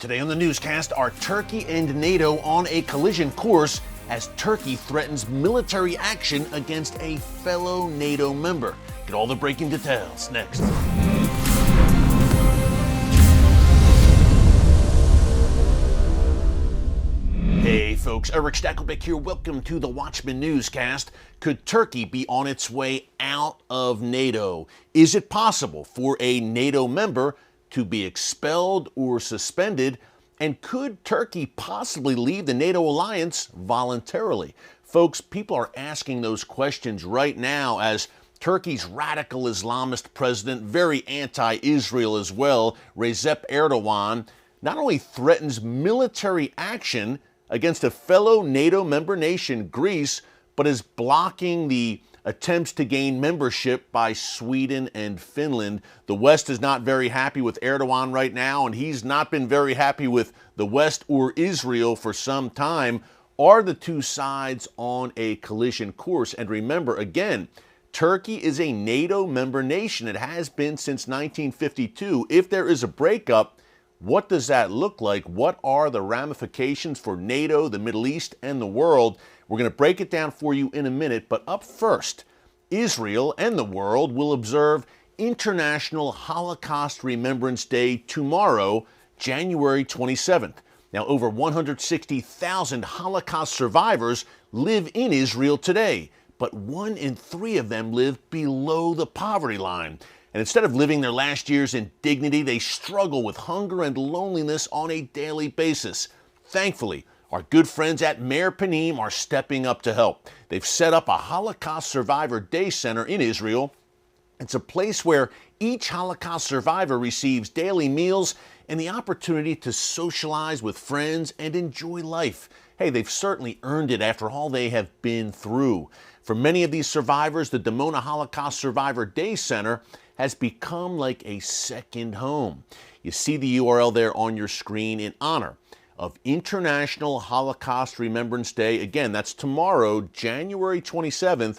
Today on the newscast, are Turkey and NATO on a collision course as Turkey threatens military action against a fellow NATO member? Get all the breaking details next. Hey folks, Erick Stakelbeck here. Welcome to the Watchman Newscast. Could Turkey be on its way out of NATO? Is it possible for a NATO member to be expelled or suspended? And could Turkey possibly leave the NATO alliance voluntarily? Folks, people are asking those questions right now as Turkey's radical Islamist president, very anti-Israel as well, Recep Erdogan, not only threatens military action against a fellow NATO member nation, Greece, but is blocking the attempts to gain membership by Sweden and Finland. The West is not very happy with Erdogan right now, and he's not been very happy with the West or Israel for some time. Are the two sides on a collision course? And remember, again, Turkey is a NATO member nation. It has been since 1952. If there is a breakup, what does that look like? What are the ramifications for NATO, the Middle East, and the world? We're going to break it down for you in a minute, but up first, Israel and the world will observe International Holocaust Remembrance Day tomorrow, January 27th. Now, over 160,000 Holocaust survivors live in Israel today, but 1 in 3 of them live below the poverty line. And instead of living their last years in dignity, they struggle with hunger and loneliness on a daily basis. Thankfully, our good friends at Meir Panim are stepping up to help. They've set up a Holocaust Survivor Day Center in Israel. It's a place where each Holocaust survivor receives daily meals and the opportunity to socialize with friends and enjoy life. Hey, they've certainly earned it after all they have been through. For many of these survivors, the Dimona Holocaust Survivor Day Center has become like a second home. You see the URL there on your screen in honor of International Holocaust Remembrance Day. Again, that's tomorrow, January 27th.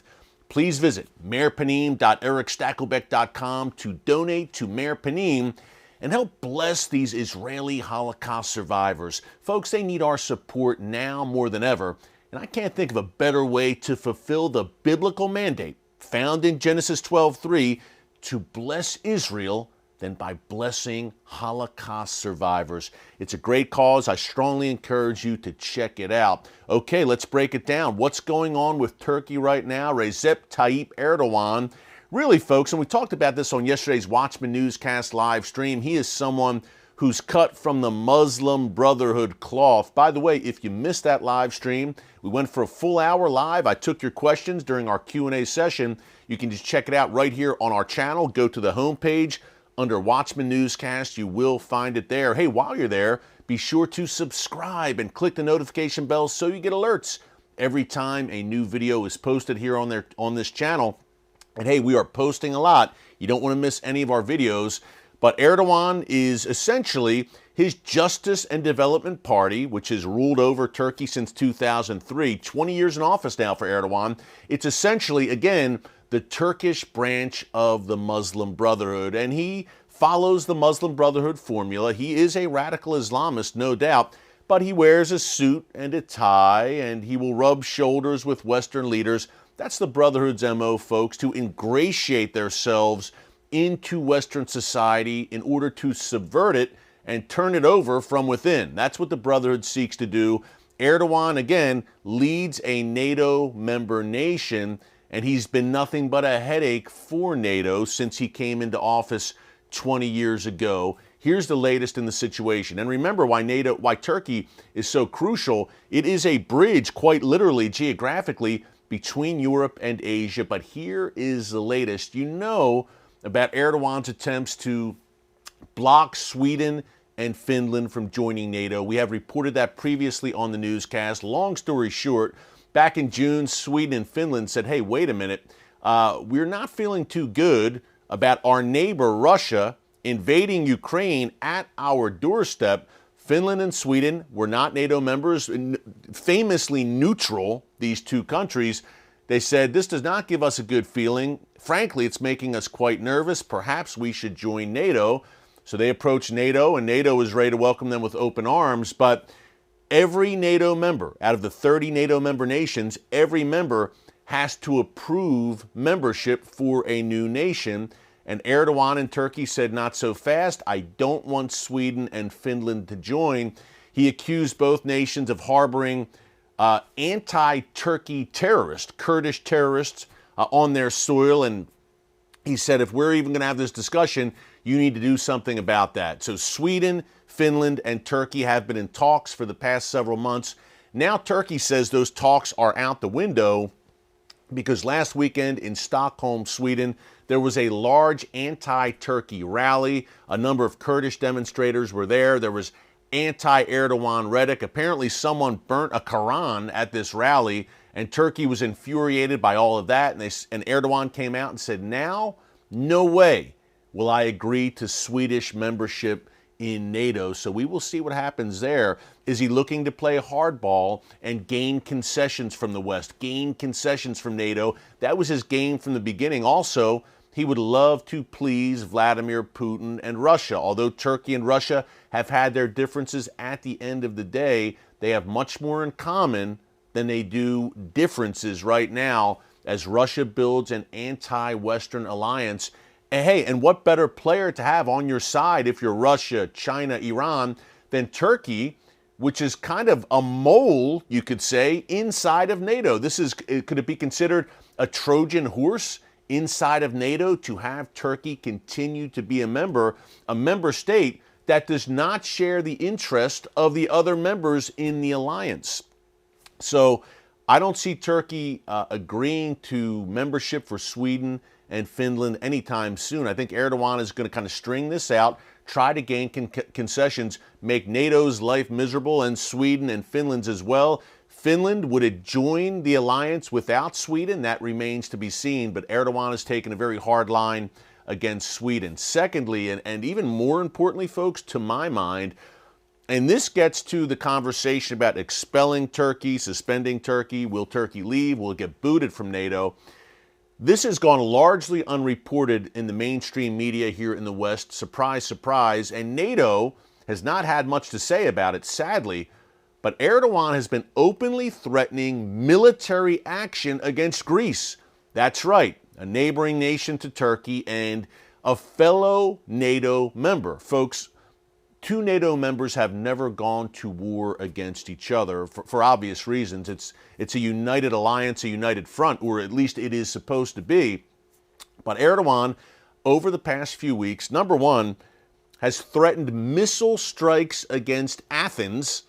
Please visit meirpanim.erickstakelbeck.com to donate to Meir Panim and help bless these Israeli Holocaust survivors. Folks, they need our support now more than ever, and I can't think of a better way to fulfill the biblical mandate found in Genesis 12:3 to bless Israel than by blessing Holocaust survivors. It's a great cause. I strongly encourage you to check it out. Okay, let's break it down. What's going on with Turkey right now? Recep Tayyip Erdogan. Really, folks, and we talked about this on yesterday's Watchman Newscast live stream, he is someone who's cut from the Muslim Brotherhood cloth. By the way, if you missed that live stream, we went for a full hour live. I took your questions during our Q&A session. You can just check it out right here on our channel. Go to the homepage. Under Watchman Newscast, you will find it there. Hey, while you're there, be sure to subscribe and click the notification bell so you get alerts every time a new video is posted here on this channel. And hey, we are posting a lot. You don't want to miss any of our videos. But Erdogan is essentially his Justice and Development Party, which has ruled over Turkey since 2003, 20 years in office now for Erdogan. It's essentially, again, the Turkish branch of the Muslim Brotherhood, and he follows the Muslim Brotherhood formula. He is a radical Islamist, no doubt, but he wears a suit and a tie, and he will rub shoulders with Western leaders. That's the Brotherhood's MO, folks, to ingratiate themselves into Western society in order to subvert it and turn it over from within. That's what the Brotherhood seeks to do. Erdogan, again, leads a NATO member nation, and he's been nothing but a headache for NATO since he came into office 20 years ago. Here's the latest in the situation. And remember why Turkey is so crucial. It is a bridge, quite literally, geographically, between Europe and Asia. But here is the latest. You know about Erdogan's attempts to block Sweden and Finland from joining NATO. We have reported that previously on the newscast. Long story short, back in June, Sweden and Finland said, hey, wait a minute, we're not feeling too good about our neighbor Russia invading Ukraine at our doorstep. Finland and Sweden were not NATO members, famously neutral, these two countries. They said, this does not give us a good feeling. Frankly, it's making us quite nervous. Perhaps we should join NATO. So they approached NATO, and NATO was ready to welcome them with open arms. But every NATO member, out of the 30 NATO member nations, every member has to approve membership for a new nation. And Erdogan in Turkey said, not so fast. I don't want Sweden and Finland to join. He accused both nations of harboring anti-Turkey terrorists, Kurdish terrorists, on their soil. And he said, if we're even going to have this discussion, you need to do something about that. So Sweden, Finland, and Turkey have been in talks for the past several months. Now Turkey says those talks are out the window because last weekend in Stockholm, Sweden, there was a large anti-Turkey rally. A number of Kurdish demonstrators were there. There was anti-Erdogan rhetoric. Apparently someone burnt a Quran at this rally, and Turkey was infuriated by all of that. And Erdogan came out and said, now, no way will I agree to Swedish membership in NATO. So we will see what happens there. Is he looking to play hardball and gain concessions from the West, gain concessions from NATO? That was his game from the beginning. Also, he would love to please Vladimir Putin and Russia. Although Turkey and Russia have had their differences, at the end of the day, they have much more in common than they do differences right now as Russia builds an anti-Western alliance. And hey, and what better player to have on your side if you're Russia, China, Iran, than Turkey, which is kind of a mole, you could say, inside of NATO. Could it be considered a Trojan horse inside of NATO to have Turkey continue to be a member state that does not share the interest of the other members in the alliance? So I don't see Turkey agreeing to membership for Sweden and Finland anytime soon. I think Erdogan is going to kind of string this out, try to gain concessions, make NATO's life miserable, and Sweden and Finland's as well. Finland, would it join the alliance without Sweden? That remains to be seen, but Erdogan has taken a very hard line against Sweden. Secondly, and even more importantly, folks, to my mind, and this gets to the conversation about expelling Turkey, suspending Turkey, will Turkey leave, will it get booted from NATO? This has gone largely unreported in the mainstream media here in the West. Surprise, surprise. And NATO has not had much to say about it, sadly. But Erdogan has been openly threatening military action against Greece. That's right, a neighboring nation to Turkey and a fellow NATO member. Folks, two NATO members have never gone to war against each other for obvious reasons. It's a united alliance, a united front, or at least it is supposed to be. But Erdogan, over the past few weeks, number one, has threatened missile strikes against Athens.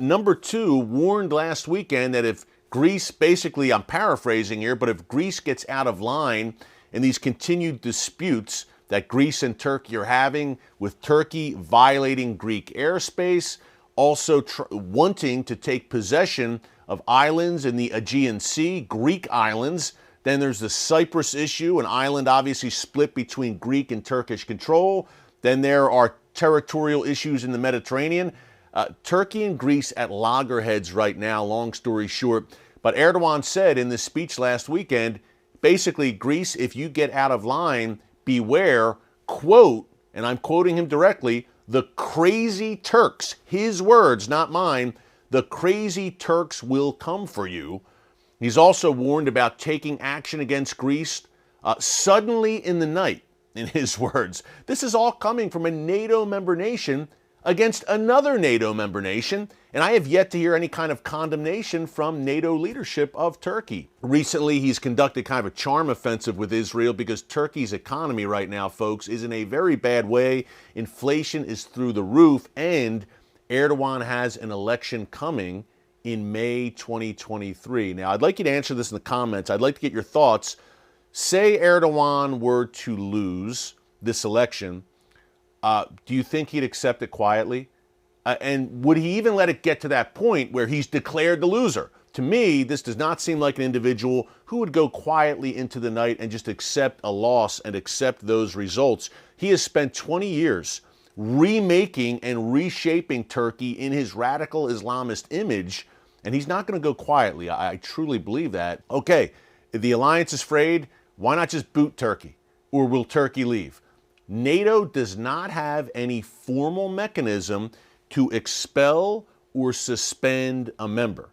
Number two, warned last weekend that if Greece, basically, I'm paraphrasing here, but if Greece gets out of line in these continued disputes that Greece and Turkey are having, with Turkey violating Greek airspace, also wanting to take possession of islands in the Aegean Sea, Greek islands. Then there's the Cyprus issue, an island obviously split between Greek and Turkish control. Then there are territorial issues in the Mediterranean. Turkey and Greece at loggerheads right now, long story short. But Erdogan said in this speech last weekend, basically, Greece, if you get out of line, beware, quote, and I'm quoting him directly, the crazy Turks, his words, not mine, the crazy Turks will come for you. He's also warned about taking action against Greece suddenly in the night, in his words. This is all coming from a NATO member nation against another NATO member nation, and I have yet to hear any kind of condemnation from NATO leadership of Turkey. Recently, he's conducted kind of a charm offensive with Israel because Turkey's economy right now, folks, is in a very bad way. Inflation is through the roof, and Erdogan has an election coming in May 2023. Now, I'd like you to answer this in the comments. I'd like to get your thoughts. Say Erdogan were to lose this election. Do you think he'd accept it quietly? And would he even let it get to that point where he's declared the loser? To me, this does not seem like an individual who would go quietly into the night and just accept a loss and accept those results. He has spent 20 years remaking and reshaping Turkey in his radical Islamist image, and he's not going to go quietly. I truly believe that. Okay, if the alliance is frayed, why not just boot Turkey? Or will Turkey leave? NATO does not have any formal mechanism to expel or suspend a member.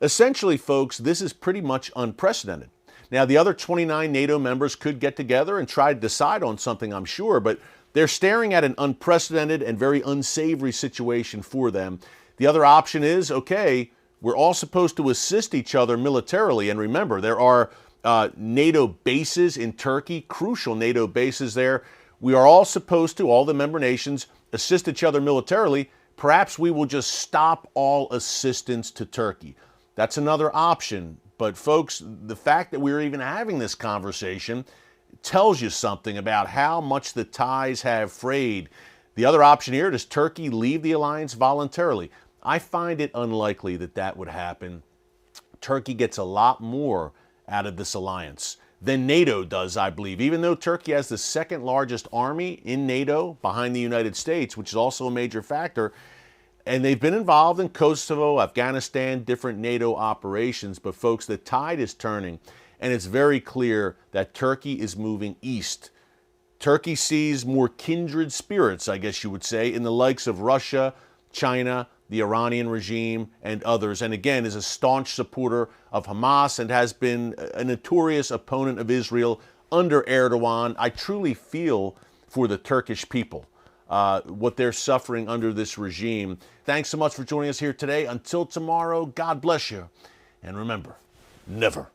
Essentially, folks, this is pretty much unprecedented. Now, the other 29 NATO members could get together and try to decide on something, I'm sure, but they're staring at an unprecedented and very unsavory situation for them. The other option is, okay, we're all supposed to assist each other militarily. And remember, there are NATO bases in Turkey, crucial NATO bases there. We are all supposed to, all the member nations, assist each other militarily. Perhaps we will just stop all assistance to Turkey. That's another option. But folks, the fact that we're even having this conversation tells you something about how much the ties have frayed. The other option here, does Turkey leave the alliance voluntarily? I find it unlikely that that would happen. Turkey gets a lot more out of this alliance than NATO does, I believe. Even though Turkey has the second largest army in NATO behind the United States, which is also a major factor, and they've been involved in Kosovo, Afghanistan, different NATO operations. But folks, the tide is turning, and it's very clear that Turkey is moving east. Turkey sees more kindred spirits, I guess you would say, in the likes of Russia, China, the Iranian regime, and others. And again, is a staunch supporter of Hamas and has been a notorious opponent of Israel under Erdogan. I truly feel for the Turkish people, what they're suffering under this regime. Thanks so much for joining us here today. Until tomorrow, God bless you. And remember, never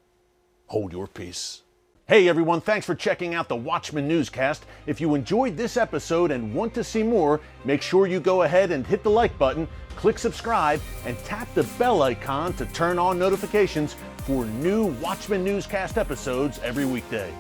hold your peace. Hey everyone, thanks for checking out the Watchman Newscast. If you enjoyed this episode and want to see more, make sure you go ahead and hit the like button, click subscribe, and tap the bell icon to turn on notifications for new Watchman Newscast episodes every weekday.